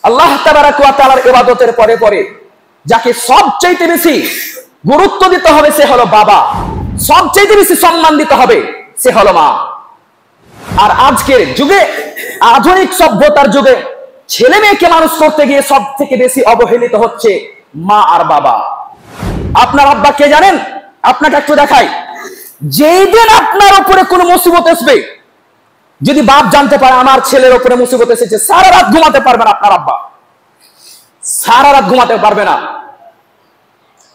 আল্লাহ তাবারাক ওয়া তাআলার ইবাদতের পরে পরে যাকে সবচেয়ে বেশি গুরুত্ব দিতে হবে সে হলো বাবা, সবচেয়ে বেশি সম্মান দিতে হবে সে হলো মা। আর আজকের যুগে, আধুনিক সভ্যতার যুগে ছেলে মেয়েকে মানুষ করতে গিয়ে সব থেকে বেশি অবহেলিত হচ্ছে মা আর বাবা। আপনার আব্বা কে জানেন? আপনাকে একটু দেখাই। যেই দিন আপনার উপরে কোনো মুসিবত আসবে, যদি বাপ জানতে পারে আমার ছেলের উপরে মুসিবত এসেছে, সারা রাত ঘুমাতে পারবে না। আপনার আব্বা সারা রাত ঘুমাতে পারবে না,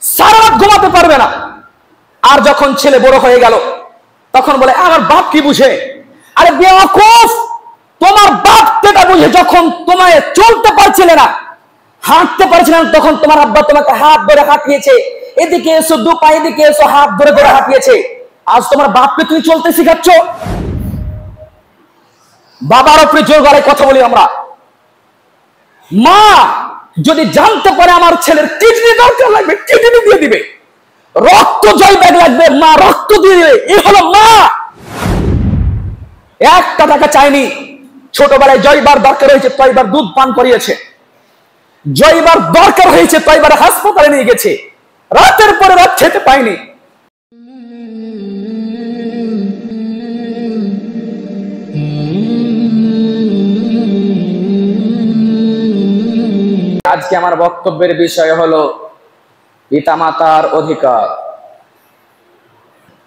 সারা রাত ঘুমাতে পারবে না। আর যখন ছেলে বড় হয়ে গেল তখন বলে আমার বাপ কি বুঝে? আরে বেওয়াকুফ, তোমার বাপ যেটা বুঝে, যখন তোমায় চলতে পারছিলে না, হাঁটতে পারছিলে না, তখন তোমার আব্বা তোমাকে হাত ধরে হাঁটিয়েছে, এদিকে এসো, দু পা এদিকে এসো, হাত ধরে ধরে হাঁটিয়েছে। আজ তোমার বাপকে তুমি চলতে শিখাচ্ছ। বাবার উপরে জোর গলায় কথা বলি আমরা। মা যদি জানতে পারে আমার ছেলের কিডনি দরকার লাগবে, কিডনি দিয়ে দিবে। রক্ত জয় ব্যাগ লাগবে, মা রক্ত দিয়ে দিবে। এই হলো মা। একটা টাকা চাইনি। ছোটবেলায় জয়বার দরকার হয়েছে, তয়বার দুধ পান করিয়েছে। জয়বার দরকার হয়েছে, তয়বার হাসপাতালে নিয়ে গেছে। রাতের পরে রাত খেতে পায়নি। আজকে আমার বক্তব্যের বিষয় হলো পিতামাতার অধিকার।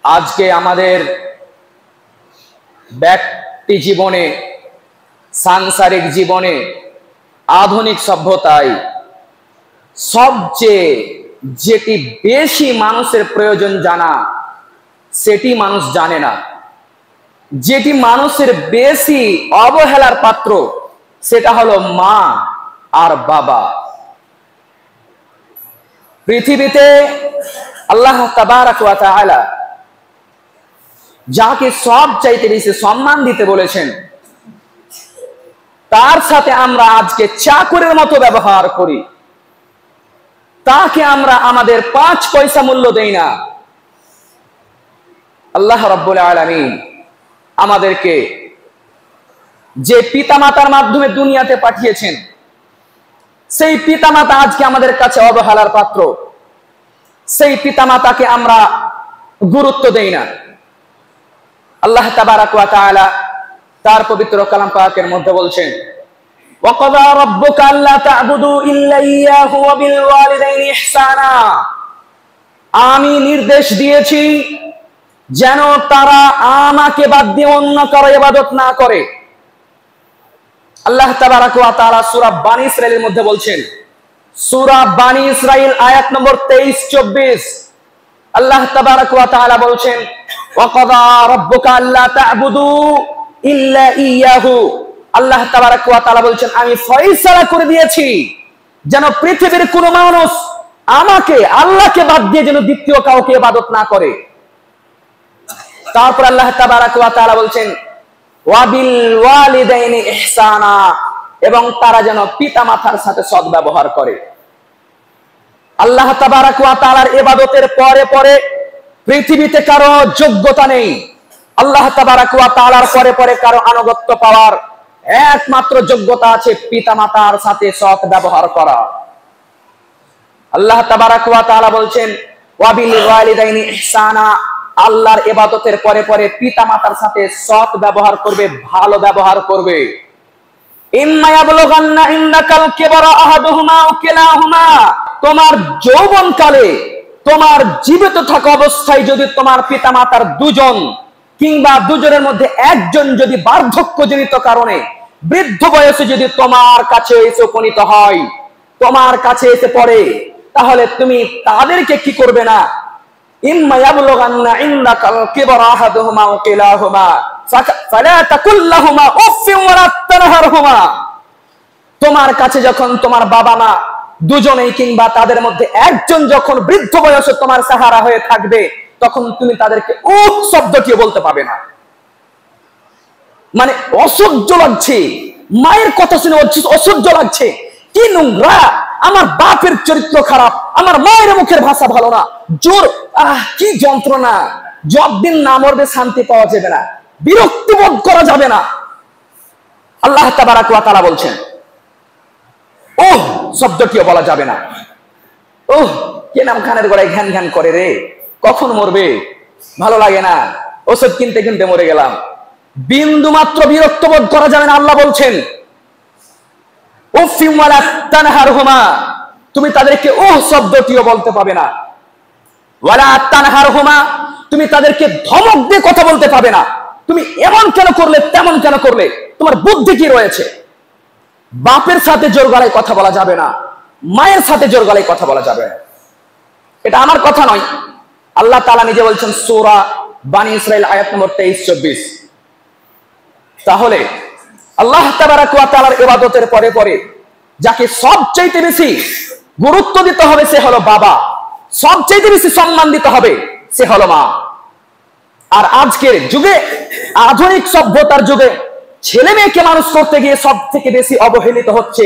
আজকে আমাদের ব্যক্তি জীবনে, সাংসারিক জীবনে, আধুনিক সভ্যতায় সবচেয়ে যেটি বেশি মানুষের প্রয়োজন জানা, সেটি মানুষ জানে না। যেটি মানুষের বেশি অবহেলার পাত্র, সেটা হলো মা আর বাবা। পৃথিবীতে আল্লাহ তাবারাক ওয়া তাআলা যাকে সবচাইতে বেশি সম্মান দিতে বলেছেন, তার সাথে আমরা আজকে চাকরের মতো ব্যবহার করি। তাকে আমরা আমাদের 5 পয়সা মূল্য দেই না। আল্লাহ রাব্বুল আলামিন আমাদেরকে যে পিতামাতার মাধ্যমে দুনিয়াতে পাঠিয়েছেন, সেই পিতামাতা আজকে আমাদের কাছে অবহেলার পাত্র। সেই পিতামাতাকে আমরা গুরুত্ব দেই না। আল্লাহ তাবারাক ওয়া তাআলা তার পবিত্র কালাম পাকের মধ্যে বলছেন, ওয়াকাযা রাব্বুকা আল্লা তা'বুদু ইল্লা ইয়্যাহু ওয়া বিল ওয়ালিদাইনি ইহসানা। আমি নির্দেশ দিয়েছি যেন তারা আমাকে বাদ দিয়ে অন্য কারো ইবাদত না করে। আল্লাহ তাবারাক ওয়া তাআলা সূরা বানী ইসরাঈলের মধ্যে বলছেন, সূরা বানী ইসরাঈল আয়াত নম্বর 23-24, আল্লাহ তাবারাক ওয়া তাআলা বলছেন, ওয়াকাযা রাব্বুকা আল্লা তা'বুদু ইল্লা ইয়্যাহু। আল্লাহ তাবারাক ওয়া তাআলা বলছেন, আমি ফয়সালা করে দিয়েছি যেন পৃথিবীর কোনো মানুষ আমাকে, আল্লাহকে বাদ দিয়ে যেন দ্বিতীয় কাউকে ইবাদত না করে। তারপর আল্লাহ তাবারাক ওয়া তাআলা বলছেন, ওয়া বিল ওয়ালিদাইনি ইহসানা, এবং তারা যেন পিতামাতার সাথে সদ্ব্যবহার করে। আল্লাহ তাবারাক ওয়া তাআলার ইবাদতের পরে পরে পৃথিবীতে কারো যোগ্যতা নেই। আল্লাহ তাবারাক ওয়া তাআলার পরে পরে কারো আনুগত্য পাওয়ার একমাত্র যোগ্যতা আছে পিতামাতার সাথে সৎ ব্যবহার করা। আল্লাহ তাবারাক ওয়া তাআলা বলছেন, ওয়া বিল ওয়ালিদাইনি ইহসানা, আল্লাহর ইবাদতের পরে পরে পিতামাতার সাথে সৎ ব্যবহার করবে, ভালো ব্যবহার করবে। ইম্মা ইয়াবলুগান্না ইনদাকাল কিবারা আহাদুহুমা আও কিলাহুমা, তোমার যৌবনকালে, তোমার জীবিত থাকা অবস্থায় যদি তোমার পিতামাতার দুজন কিংবা দুজনের মধ্যে একজন যদি বার্ধক্যজনিত কারণে বৃদ্ধ বয়সে যদি তোমার কাছে এসে উপনীত হয়, তোমার কাছে এসে পড়ে, তাহলে তুমি তাদেরকে কি করবে না? ইম্মা ইয়াবলুগান্না ইনদাকাল কিবারা আহাদুহুমা আও কিলাহুমা ফালা তাকুল লাহুমা উফফিন ওয়া লা তানহারহুমা। তোমার কাছে যখন তোমার বাবা মা দুজনেই কিংবা তাদের মধ্যে একজন যখন বৃদ্ধ বয়সে তোমার সাহারা হয়ে থাকবে, তখন তুমি তাদেরকে উফ শব্দটি বলতে পাবে না। মানে অসহ্য লাগছে, মায়ের কথা শুনে অসহ্য লাগছে, কি নোংরা, আমার বাপের চরিত্র খারাপ, আমার মায়ের মুখের ভাষা ভালো না, জোর, কি যন্ত্রণা, যতদিন না মরবে শান্তি পাওয়া যাবে না, বিরক্তিবোধ করা যাবে না। আল্লাহ তাবারাক ওয়া তাআলা বলছেন, শব্দটিও বলা যাবে না। ওহ, কে নাম খানের গলায় ঘ্যান ঘ্যান করে রে, কখন মরবে, ভালো লাগে না, ওষুধ কিনতে কিনতে মরে গেলাম, বিন্দু মাত্র বিরক্ত বোধ করা যাবে না। আল্লাহ বলছেন উফিম ওয়ালা তানহারহুমা, তুমি তাদেরকে ওহ শব্দটিও বলতে পাবে না। ওয়ালা তানহারহুমা, তুমি তাদেরকে ধমক দিয়ে কথা বলতে পাবে না। তুমি এমন কেন করলে, তেমন কেন করলে, তোমার বুদ্ধি কি রয়েছে? বাপের সাথে জোর গলায় কথা বলা যাবে না, মায়ের সাথে জোর গলায় কথা বলা যাবে না। এটা আমার কথা নয়, আল্লাহ তাআলা নিজে বলছেন সূরা বানী ইসরাঈল আয়াত নম্বর 23-24। তাহলে আল্লাহ তাবারাক ওয়া তাআলার ইবাদতের পরে পরে যাকে সবচেয়ে বেশি গুরুত্ব দিতে হবে সে হলো বাবা, সবচেয়ে বেশি সম্মান দিতে হবে সে হলো মা। আর আজকের যুগে, আধুনিক সভ্যতার যুগে, ছেলে মেয়েকে মানুষ করতে গিয়ে সব থেকে বেশি অবহেলিত হচ্ছে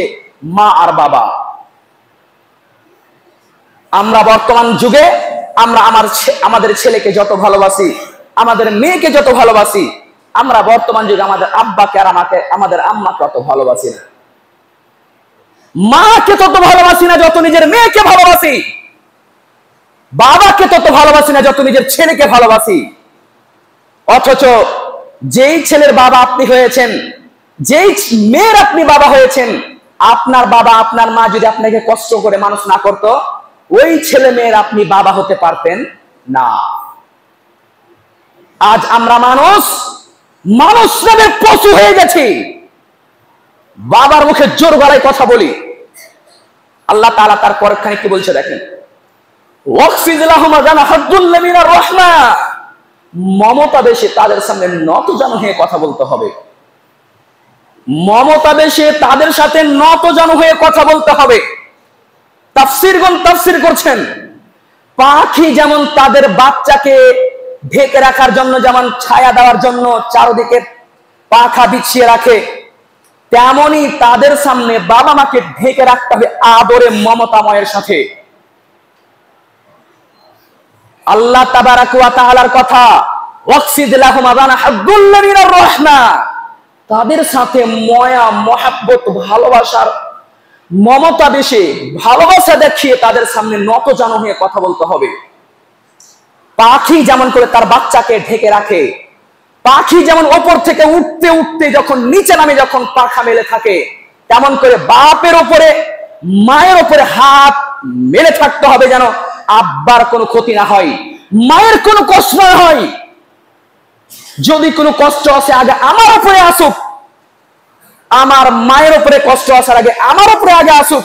মা আর বাবা। আমরা বর্তমান যুগে আমরা আমাদের ছেলেকে যত ভালোবাসি, আমাদের মেয়েকে যত ভালোবাসি, আমরা বর্তমান যুগে আমাদের আব্বাকে আর আমাদের আম্মাকে অত ভালোবাসি না। মাকে তত ভালোবাসি না যত নিজের মেয়েকে ভালোবাসি, বাবাকে তত ভালোবাসি না যত নিজের ছেলেকে ভালোবাসি। অথচ যেই ছেলের বাবা আপনি হয়েছেন, যেই মেয়ের আপনি বাবা হয়েছেন, আপনার বাবা আপনার মা যদি আপনাকে কষ্ট করে মানুষ না করত, ওই ছেলে মেয়ের আপনি বাবা হতে পারতেন না। আজ আমরা মানুষ নামে পশু হয়ে গেছি, বাবার মুখে জোর গলায় কথা বলি। আল্লাহ তাআলা তার পরখানে কি বলছে দেখেন, ওয়াকফিজ লাহুমা জানাহাদ্দুল্লা মিনার রাহমা, মমতা বেশে তাদের সামনে নতজানু হয়ে কথা বলতে হবে। মমতা বেশে তাদের সাথে নতজানু হয়ে কথা বলতে হবে। তাফসীরগণ তাফসীর করছেন, পাখি যেমন তাদের বাচ্চাকে ঢেকে রাখার জন্য, যেমন ছায়া দেওয়ার জন্য চারদিকে পাখা বিছিয়ে রাখে, তেমনি তাদের সামনে বাবা মাকে ঢেকে রাখতে হবে আদরে মমতাময়ের সাথে। আল্লাহ তাবারাক ওয়া তাআলার কথা, ওয়াকসিদ লাহুমা জানাহাদ্দুল্লা মিনার রাহমা, তাদের সাথে ময়া মহাব্বত ভালোবাসার মমতা বেশে ভালোবাসা দেখিয়ে তাদের সামনে নতজানু হয়ে কথা বলতে হবে। পাখি যেমন করে তার বাচ্চাকে ঢেকে রাখে, পাখি যেমন ওপর থেকে উঠতে উঠতে যখন নিচে নামে যখন পাখা মেলে থাকে, তেমন করে বাপের উপরে মায়ের উপরে হাত মেলে থাকতে হবে, যেন আব্বার কোনো ক্ষতি না হয়, মায়ের কোনো কষ্ট না হয়। যদি কোনো কষ্ট আসে আগে আমার উপরে আসুক, আমার মায়ের উপরে কষ্ট আসার আগে আমার উপরে আগে আসুক।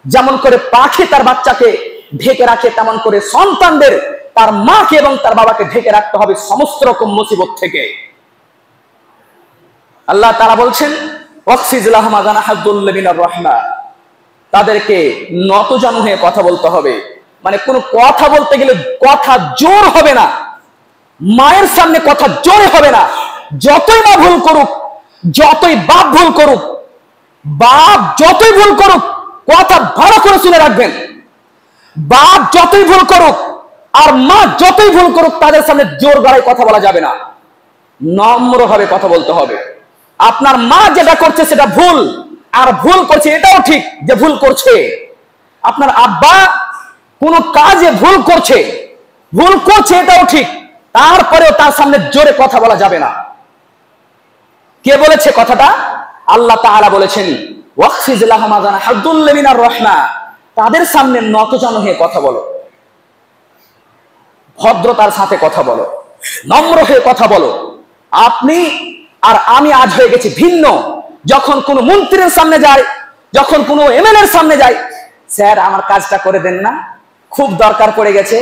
যেমন করে পাখি তার বাচ্চাকে ঢেকে রাখে, তেমন করে সন্তানদের তার মাকে এবং তার বাবাকে ঢেকে রাখতে হবে সমস্ত রকম মুসিবত থেকে। আল্লাহ তাআলা বলছেন ওয়াকফিজ লাহুমা জানাহাদ্দুল্লা মিনার রাহমা, তাদেরকে নতজানু হয়ে কথা বলতে হবে। মানে কোনো কথা বলতে গেলে কথা জোর হবে না, মায়ের সামনে কথা জোরে হবে না। যতই মা ভুল করুক, যতই বাপ ভুল করুক, বাপ যতই ভুল করুক, কথা ভালো করে শুনে রাখবেন। বাপ যতই ভুল করুক আর মা যতই ভুল করুক, তাদের সামনে জোর গলায় কথা বলা যাবে না, নম্র ভাবে কথা বলতে হবে। আপনার মা যেটা করছে সেটা ভুল, আর ভুল করছে এটাও ঠিক যে ভুল করছে। আপনার আব্বা কোনো কাজে ভুল করছে এটাও ঠিক, তারপরেও তার সামনে জোরে কথা বলা যাবে না। কে বলেছে কথাটা? আল্লাহ তাআলা বলেছেন ওয়াকফিজ লাহুমা জানাহাদ্দুল্লা মিনার রাহমা, তাদের সামনে নতজানু হয়ে কথা বলো, ভদ্রতার সাথে কথা বলো, নম্র হয়ে কথা বলো। আপনি আর আমি আজ হয়ে গেছি ভিন্ন। যখন কোনো মন্ত্রীর সামনে যাই, যখন কোনো এমএলএর সামনে যাই, স্যার আমার কাজটা করে দেন না, খুব দরকার পড়ে গেছে,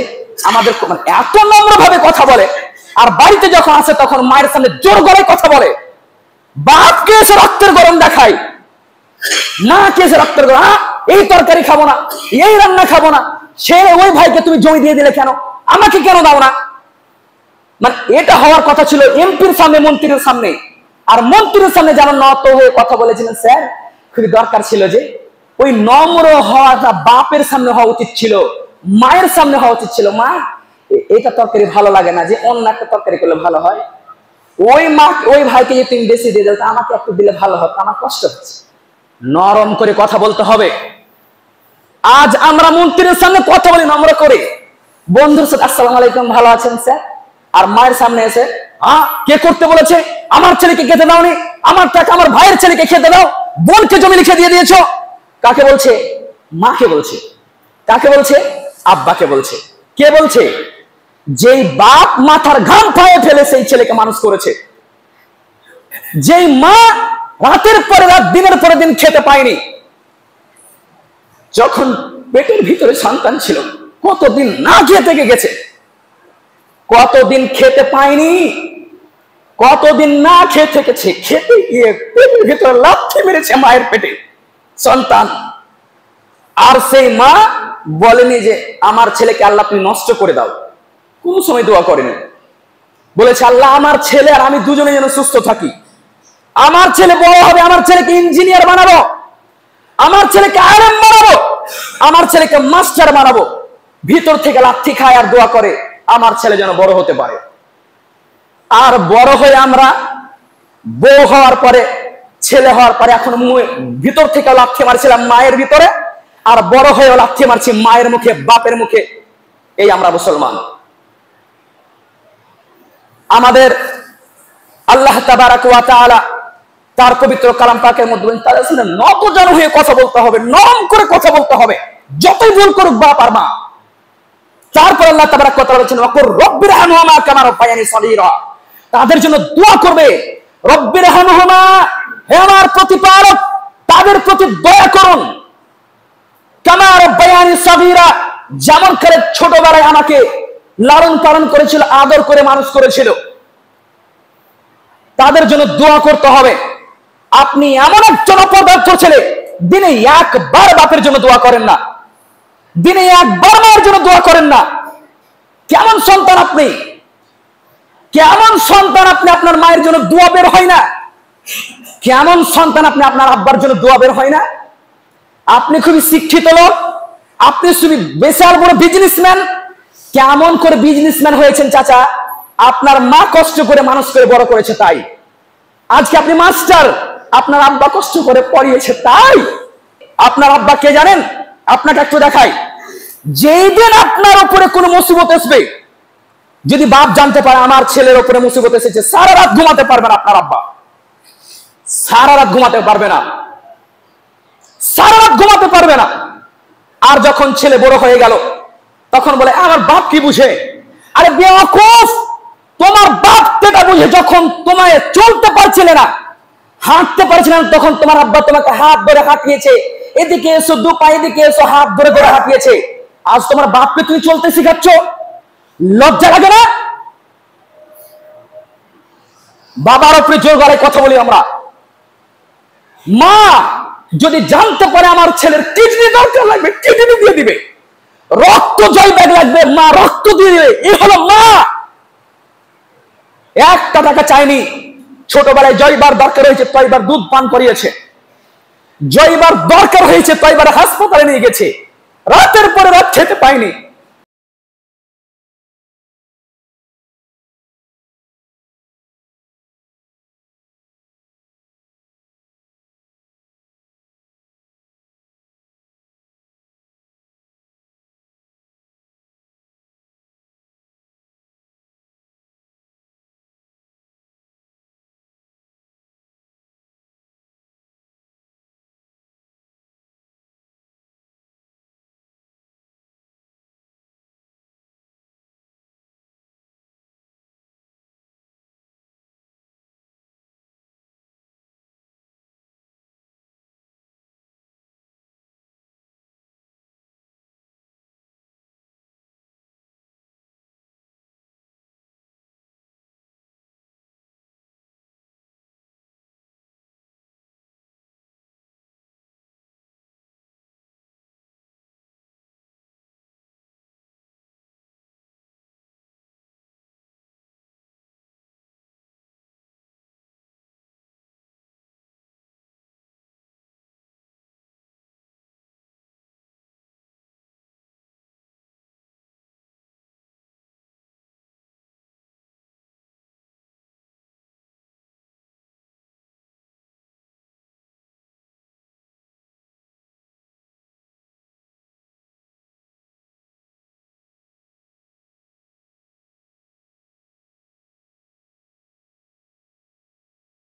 আমাদের এত নম্র ভাবে কথা বলে। আর বাড়িতে যখন আসে তখন মায়ের সামনে জোর গলায় কথা বলে। বাপকে এসে রক্তের গরম দেখায়, মাকে এসে রক্তের গরম, এই তরকারি খাবো না, এই রান্না খাবো না, সে ওই ভাইকে তুমি জমি দিয়ে দিলে কেন, আমাকে কেন দাও না। মানে এটা হওয়ার কথা ছিল এমপির সামনে, মন্ত্রীর সামনে। আর মন্ত্রীর সামনে যেমন নত হয়ে কথা বলেছিলেন, স্যার খুবই দরকার ছিল যে, ওই নম্র হওয়াটা বাপের সামনে হওয়া উচিত ছিল, মায়ের সামনে হওয়া উচিত ছিল। মা এটা তরকারি ভালো লাগে না, যে অন্য একটা তরকারি করলে ভালো হয়। ওই মা ওই ভাইকে যে তুমি বেশি দিয়ে দাও, আমাকে একটু দিলে ভালো হতো, আমার কষ্ট হচ্ছে। নরম করে কথা বলতে হবে। আজ আমরা মন্ত্রীর সামনে কথা বলি নম্র করে, বন্ধুর সাথে আসসালামু আলাইকুম, ভালো আছেন স্যার, আর মায়ের সামনে এসে কে করতে বলেছে, আমার ছেলেকে খেতে দাওনি, আমার টাকা আমার ভাইয়ের ছেলেকে খেতে দাও, বোনকে জমি লিখে দিয়ে দিয়েছো। কাকে বলছে? মাকে বলছে। কাকে বলছে? আব্বাকে বলছে। কে বলছে? যেই বাপ মাথার ঘাম পায়ে ফেলে সেই ছেলেকে মানুষ করেছে, যেই মা রাতের পরে রাত দিনের পরে দিন খেতে পায়নি, যখন পেটের ভিতরে সন্তান ছিল কতদিন না খেয়ে থেকে গেছে, কতদিন খেতে পায়নি, কতদিন না খেয়ে থেকেছে, খেতে গিয়ে পেটের ভিতরে লাথি মেরেছে মায়ের পেটে সন্তান। আর সেই মা বলেনি যে আমার ছেলেকে আল্লাহ তুমি নষ্ট করে দাও, কোন সময় দোয়া করেনি, বলেছে আল্লাহ আমার ছেলে আর আমি দুজনে যেন সুস্থ থাকি, আমার ছেলে বড় হবে, আমার ছেলেকে ইঞ্জিনিয়ার বানাবো, আমার ছেলেকে আলেম বানাবো, আমার ছেলেকে মাস্টার বানাবো। ভিতর থেকে লাথি খায় আর দোয়া করে আমার ছেলে যেন বড় হতে পারে। আর বড় হয়ে আমরা বউ হওয়ার পরে, ছেলে হওয়ার পরে এখন ভিতর থেকে লাথি মারছিলাম মায়ের ভিতরে, আর বড় হয়ে লাথি মারছি মায়ের মুখে, বাপের মুখে। এই আমরা মুসলমান। আমাদের আল্লাহ তাবারাক ওয়া তাআলা তার পবিত্র কালাম পাকের মধ্যে তাদের সামনে নতজানু হয়ে কথা বলতে হবে, নরম করে কথা বলতে হবে, যতই ভুল করুক বাপ আর মা। তারপর আল্লাহ তাবারাক ওয়া তাআলা বলেছেন ওয়াকুর রব্বির হামহুমা কামা রাব্বায়ানি সগীরা, তাদের জন্য দোয়া করবে, রব্বির হামহুমা, হে আমার প্রতিপালক তাদের প্রতি দয়া করুন, কামা রাব্বায়ানি সগীরা, যেমন করে ছোটবেলায় আমাকে লালন পালন করেছিল, আদর করে মানুষ করেছিল, তাদের জন্য দোয়া করতে হবে। আপনি এমন একজন অপদার্থ ছেলে, দিনে একবার বাপের জন্য দোয়া করেন না, দিনে একবার মায়ের জন্য দোয়া করেন না। কেমন সন্তান আপনি, কেমন সন্তান আপনি, আপনার মায়ের জন্য দোয়া বের হয় না? কেমন সন্তান আপনি, আপনার আব্বার জন্য দোয়া বের হয় না? আপনি খুবই শিক্ষিত লোক, আপনি খুবই বিশাল বড় বিজনেসম্যান, কেমন করে বিজনেসম্যান হয়েছেন চাচা? আপনার মা কষ্ট করে মানুষ করে বড় করেছে তাই। আজকে আপনি মাস্টার, আপনার আব্বা কষ্ট করে পড়িয়েছে তাই। আপনার আব্বা কে জানেন? আপনাকে একটু দেখাই। যেই দিন আপনার উপরে কোনো মুসিবত আসবে, যদি বাপ জানতে পারে আমার ছেলের উপরে মুসিবত এসেছে, সারা রাত ঘুমাতে পারবে না আপনার আব্বা, সারা রাত ঘুমাতে পারবে না, সারা রাত ঘুমাতে পারবে না। আর যখন ছেলে বড় হয়ে গেল তখন বলে আমার বাপ কি বুঝে? আরে বেওয়াকুফ, তোমার বাপ যেটা বুঝে, যখন তোমায় চলতে পারছিলে না, হাঁটতে পারছিলে না, তখন তোমার আব্বা তোমাকে হাত ধরে হাঁটিয়েছে, এদিকে এসো দু পা, এদিকে এসো, হাত ধরে ধরে হাঁটিয়েছে। আজ তোমার বাপকে তুমি চলতে শিখাচ্ছ, লজ্জা লাগে না? বাবার উপরে জোর গলায় কথা বলি আমরা। মা যদি জানতে পারে আমার ছেলের কিডনি দরকার লাগবে, কিডনি দিয়ে দিবে, রক্ত জয় ব্যাগ লাগবে, মা রক্ত দিয়ে দিবে। এই হলো মা। একটা টাকা চাইনি। ছোটবেলায় জয়বার দরকার হয়েছে, তয়বার দুধ পান করিয়েছে, জয়বার দরকার হয়েছে, তয়বার হাসপাতালে নিয়ে গেছে, রাতের পরে রাত খেতে পায়নি,